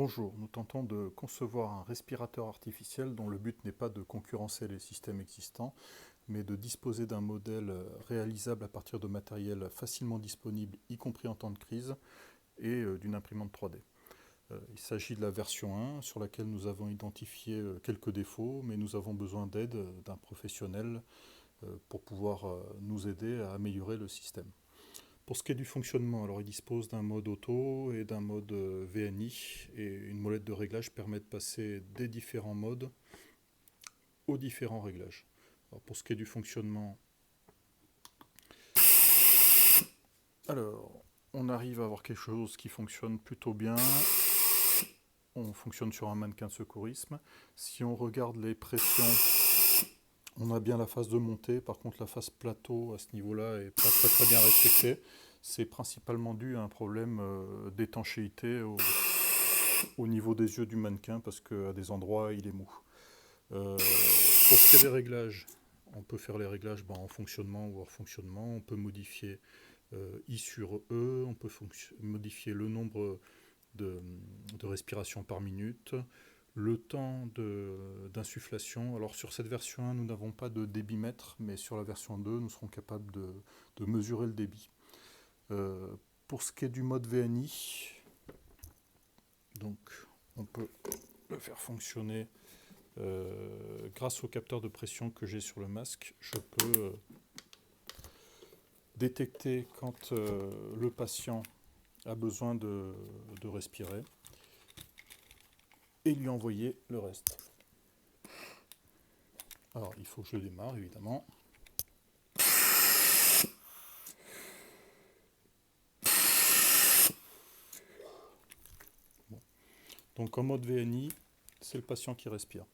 Bonjour, nous tentons de concevoir un respirateur artificiel dont le but n'est pas de concurrencer les systèmes existants, mais de disposer d'un modèle réalisable à partir de matériel facilement disponible, y compris en temps de crise, et d'une imprimante 3D. Il s'agit de la version 1 sur laquelle nous avons identifié quelques défauts, mais nous avons besoin d'aide d'un professionnel pour pouvoir nous aider à améliorer le système. Pour ce qui est du fonctionnement, alors il dispose d'un mode auto et d'un mode VNI, et une molette de réglage permet de passer des différents modes aux différents réglages. Alors pour ce qui est du fonctionnement, on arrive à avoir quelque chose qui fonctionne plutôt bien. On fonctionne sur un mannequin de secourisme. Si on regarde les pressions, on a bien la phase de montée. Par contre, la phase plateau à ce niveau-là est pas très bien respectée. C'est principalement dû à un problème d'étanchéité au niveau des yeux du mannequin parce qu'à des endroits, il est mou. Pour ce qui est des réglages, on peut faire les réglages en fonctionnement ou hors fonctionnement. On peut modifier I sur E, on peut modifier le nombre de respirations par minute, le temps d'insufflation. Alors sur cette version 1, nous n'avons pas de débitmètre, mais sur la version 2, nous serons capables de mesurer le débit. Pour ce qui est du mode VNI, donc on peut le faire fonctionner grâce au capteur de pression que j'ai sur le masque. Je peux détecter quand le patient a besoin de respirer et lui envoyer le reste. Alors il faut que je le démarre évidemment. Bon. Donc en mode VNI, c'est le patient qui respire.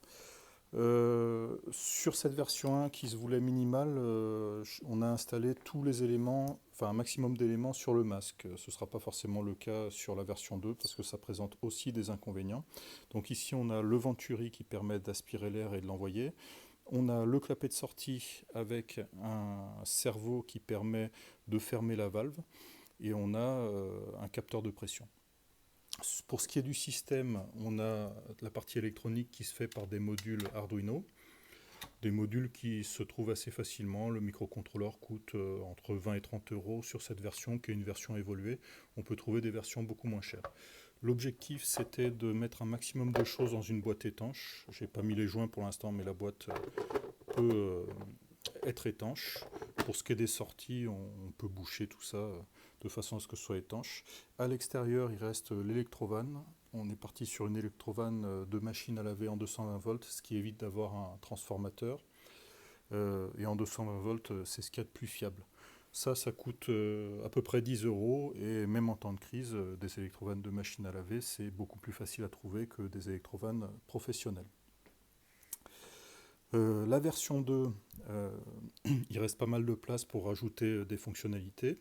Sur cette version 1 qui se voulait minimale, on a installé tous les éléments, enfin un maximum d'éléments sur le masque. Ce ne sera pas forcément le cas sur la version 2 parce que ça présente aussi des inconvénients. Donc ici on a le venturi qui permet d'aspirer l'air et de l'envoyer. On a le clapet de sortie avec un servot qui permet de fermer la valve et on a un capteur de pression. Pour ce qui est du système, on a la partie électronique qui se fait par des modules Arduino, des modules qui se trouvent assez facilement. Le microcontrôleur coûte entre 20 et 30 euros sur cette version, qui est une version évoluée. On peut trouver des versions beaucoup moins chères. L'objectif, c'était de mettre un maximum de choses dans une boîte étanche. Je n'ai pas mis les joints pour l'instant, mais la boîte peut être étanche. Pour ce qui est des sorties, on peut boucher tout ça de façon à ce que ce soit étanche. À l'extérieur, il reste l'électrovan. On est parti sur une électrovan de machine à laver en 220 volts, ce qui évite d'avoir un transformateur. Et en 220 volts, c'est ce qu'il y a de plus fiable. Ça coûte à peu près 10 euros, et même en temps de crise, des électrovannes de machine à laver, c'est beaucoup plus facile à trouver que des électrovannes professionnelles. La version 2, il reste pas mal de place pour rajouter des fonctionnalités.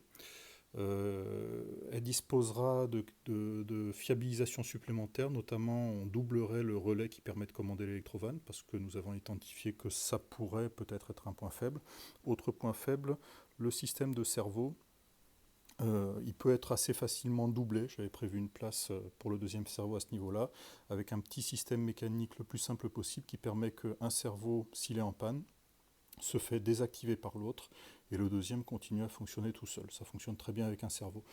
Elle disposera de fiabilisation supplémentaire, notamment on doublerait le relais qui permet de commander l'électrovan, parce que nous avons identifié que ça pourrait peut-être être un point faible. Autre point faible, le système de servo. Il peut être assez facilement doublé. J'avais prévu une place pour le deuxième servo à ce niveau-là, avec un petit système mécanique le plus simple possible qui permet qu'un servo, s'il est en panne, se fait désactiver par l'autre et le deuxième continue à fonctionner tout seul. Ça fonctionne très bien avec un servo.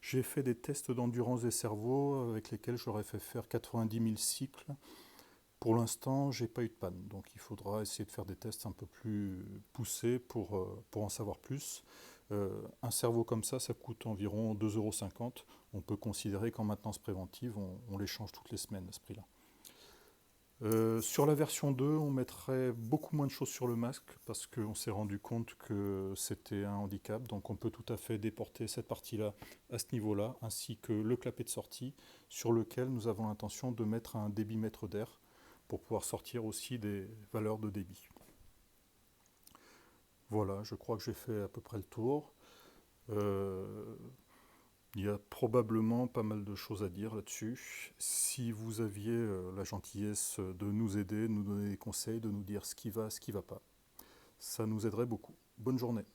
J'ai fait des tests d'endurance des servos avec lesquels j'aurais fait faire 90 000 cycles. Pour l'instant, j'ai pas eu de panne, donc il faudra essayer de faire des tests un peu plus poussés pour en savoir plus. Un servo comme ça coûte environ 2,50 €. On peut considérer qu'en maintenance préventive, on les change toutes les semaines à ce prix-là. Sur la version 2, on mettrait beaucoup moins de choses sur le masque parce qu'on s'est rendu compte que c'était un handicap. Donc on peut tout à fait déporter cette partie-là à ce niveau-là, ainsi que le clapet de sortie sur lequel nous avons l'intention de mettre un débitmètre d'air pour pouvoir sortir aussi des valeurs de débit. Voilà, je crois que j'ai fait à peu près le tour. Il y a probablement pas mal de choses à dire là-dessus. Si vous aviez la gentillesse de nous aider, de nous donner des conseils, de nous dire ce qui va pas, ça nous aiderait beaucoup. Bonne journée.